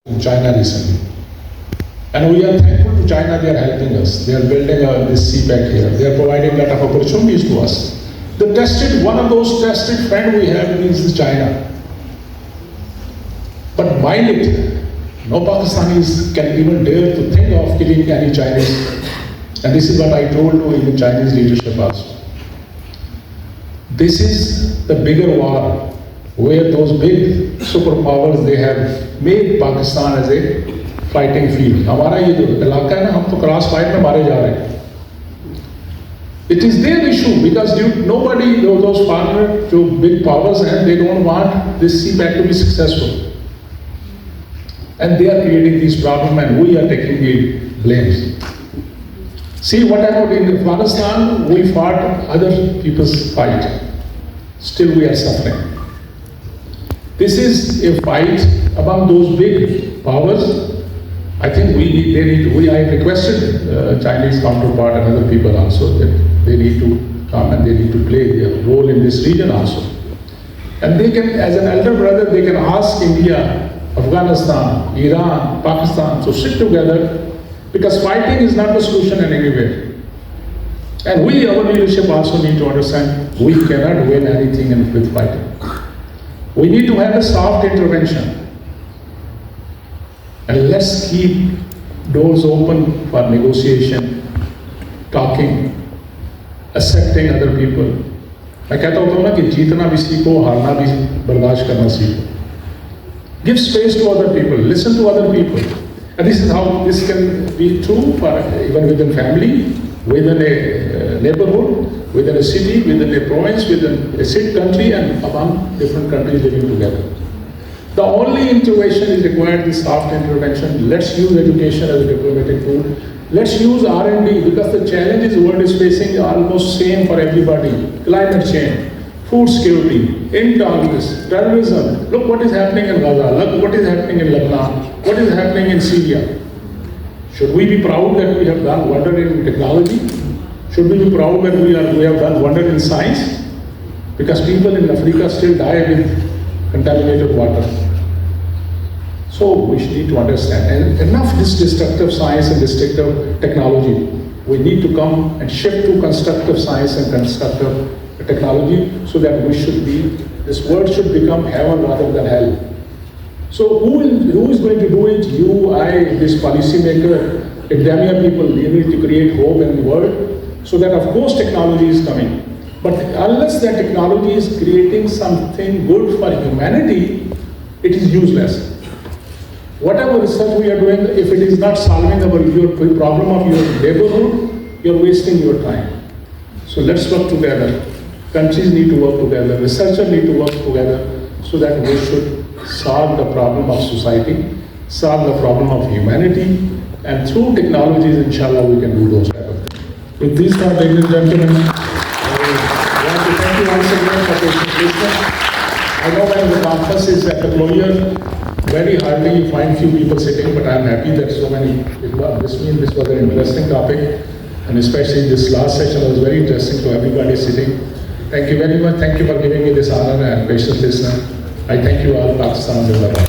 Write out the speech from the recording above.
in China recently. And we are thankful to China, they are helping us. They are building this CPEC here. They are providing a lot of opportunities to us. One of those tested friends we have is China. But mind it, no Pakistanis can even dare to think of killing any Chinese. And this is what I told to even Chinese leadership also. This is the bigger war where those big superpowers, they have made Pakistan as a fighting field. हमारा ये जो इलाका है ना, हम तो cross fight में मारे जा रहे हैं. It is their issue because nobody, those foreign जो big powers हैं, they don't want this CPEC to be successful. And they are creating these problems and we are taking the blames. See what happened in Afghanistan, we fought other people's fight. Still we are suffering. This is a fight among those big powers. I think I requested Chinese counterpart and other people also that they need to come and they need to play their role in this region also. And they can, as an elder brother, they can ask India, Afghanistan, Iran, Pakistan to sit together because fighting is not the solution in any way. And our leadership also need to understand we cannot win anything with fighting. We need to have a soft intervention. And let's keep doors open for negotiation, talking, accepting other people. मैं कहता हूँ ना कि जीतना भी सीखो, हारना भी बर्दाश्त करना सीखो. Give space to other people, listen to other people. And this is how this can be true for even within family, within a neighborhood, within a city, within a province, within a city country, and among different countries living together. The only intervention is required is soft intervention. Let's use education as a diplomatic tool. Let's use R&D because the challenges the world is facing are almost same for everybody. Climate change, food security, intolerance, terrorism. Look what is happening in Gaza. Look what is happening in Lebanon. What is happening in Syria. Should we be proud that we have done wonder in technology? Should we be proud that we have done wonder in science? Because people in Africa still die with contaminated water. So we need to understand, and enough this destructive science and destructive technology. We need to come and shift to constructive science and constructive technology so that this world should become heaven rather than hell. So who is going to do it? You, I, this policymaker, academia people, we need to create hope in the world so that of course technology is coming. But unless that technology is creating something good for humanity, it is useless. Whatever research we are doing, if it is not solving your problem of your neighborhood, you are wasting your time. So let's work together. Countries need to work together. Researchers need to work together so that we should solve the problem of society, solve the problem of humanity, and through technologies, inshallah, we can do those type of things. With these thoughts, ladies and gentlemen, I want to thank you once again for patient listening. I know when the conference is at the closure, very hardly you find few people sitting, but I'm happy that so many people. This was an interesting topic, and especially this last session was very interesting to everybody sitting. Thank you very much. Thank you for giving me this honor and patient listener. I thank you all. Pakistan Zindabad.